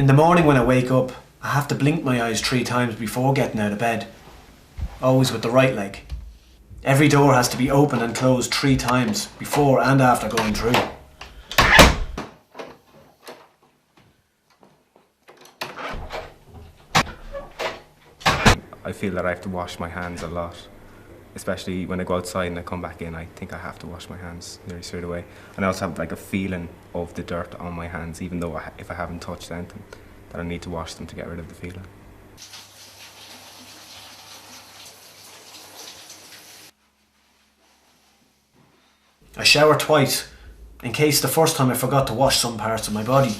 In the morning when I wake up, I have to blink my eyes 3 times before getting out of bed. Always with the right leg. Every door has to be open and closed 3 times, before and after going through. I feel that I have to wash my hands a lot. Especially when I go outside and I come back in, I think I have to wash my hands nearly straight away. And I also have like a feeling of the dirt on my hands, even though if I haven't touched anything, that I need to wash them to get rid of the feeling. I shower twice, in case the first time I forgot to wash some parts of my body.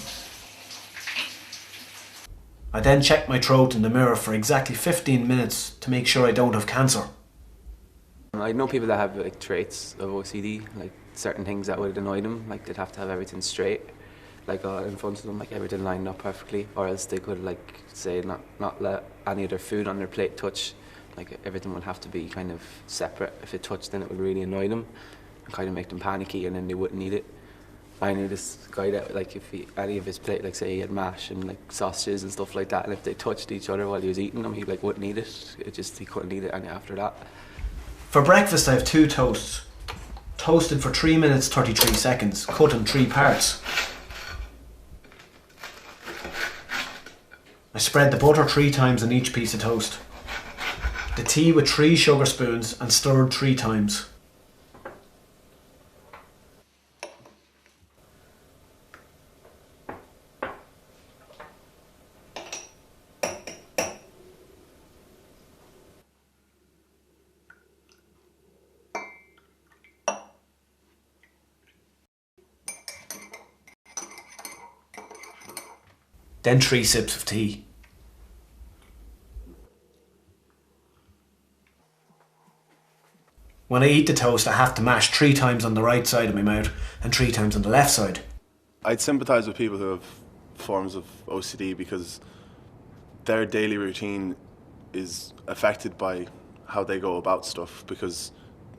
I then check my throat in the mirror for exactly 15 minutes to make sure I don't have cancer. I know people that have like traits of OCD, like certain things that would annoy them, like they'd have to have everything straight, like in front of them, like everything lined up perfectly, or else they could like say not let any of their food on their plate touch, like everything would have to be kind of separate. If it touched, then it would really annoy them and kind of make them panicky, and then they wouldn't eat it. I knew this guy that like if any of his plate, like say he had mash and like sausages and stuff like that, and if they touched each other while he was eating them, he like wouldn't eat it. He couldn't eat it any after that. For breakfast I have 2 toasts. Toasted for 3 minutes 33 seconds, cut in 3 parts. I spread the butter 3 times on each piece of toast. The tea with 3 sugar spoons and stirred 3 times. Then 3 sips of tea. When I eat the toast, I have to mash 3 times on the right side of my mouth and 3 times on the left side. I'd sympathise with people who have forms of OCD because their daily routine is affected by how they go about stuff, because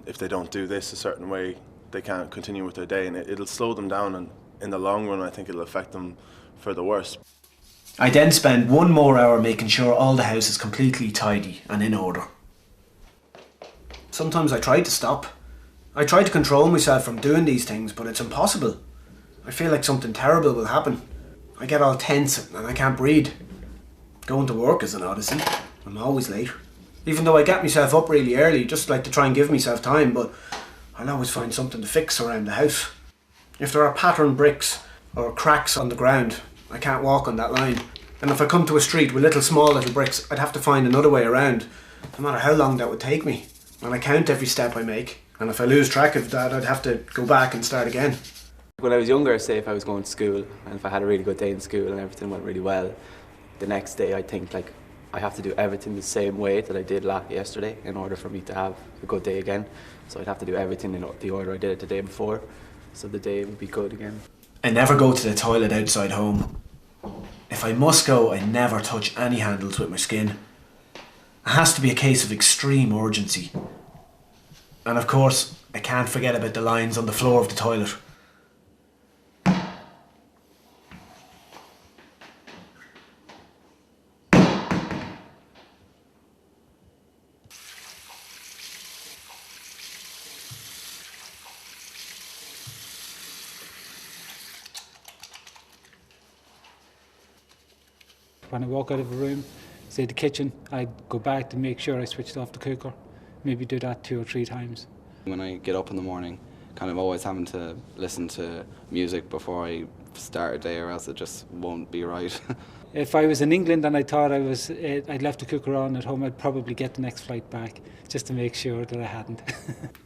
if they don't do this a certain way, they can't continue with their day, and it'll slow them down, and in the long run I think it'll affect them for the worse. I then spend 1 more hour making sure all the house is completely tidy and in order. Sometimes I try to stop. I try to control myself from doing these things, but it's impossible. I feel like something terrible will happen. I get all tense and I can't breathe. Going to work is an odyssey. I'm always late. Even though I get myself up really early, just like to try and give myself time, but I'll always find something to fix around the house. If there are patterned bricks or cracks on the ground, I can't walk on that line. And if I come to a street with small little bricks, I'd have to find another way around, no matter how long that would take me. And I count every step I make, and if I lose track of that, I'd have to go back and start again. When I was younger, say if I was going to school, and if I had a really good day in school and everything went really well, the next day I think like I have to do everything the same way that I did yesterday in order for me to have a good day again. So I'd have to do everything in the order I did it the day before, so the day would be good again. I never go to the toilet outside home. If I must go, I never touch any handles with my skin. It has to be a case of extreme urgency. And of course, I can't forget about the lines on the floor of the toilet. When I walk out of a room, say the kitchen, I'd go back to make sure I switched off the cooker. Maybe do that 2 or 3 times. When I get up in the morning, kind of always having to listen to music before I start a day, or else it just won't be right. If I was in England and I thought I'd left the cooker on at home, I'd probably get the next flight back, just to make sure that I hadn't.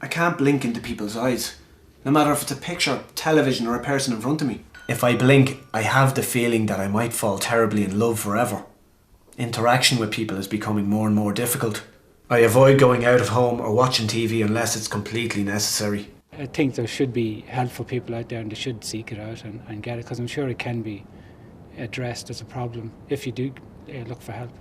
I can't blink into people's eyes, no matter if it's a picture, television, or a person in front of me. If I blink, I have the feeling that I might fall terribly in love forever. Interaction with people is becoming more and more difficult. I avoid going out of home or watching TV unless it's completely necessary. I think there should be help for people out there, and they should seek it out and get it, because I'm sure it can be addressed as a problem if you do look for help.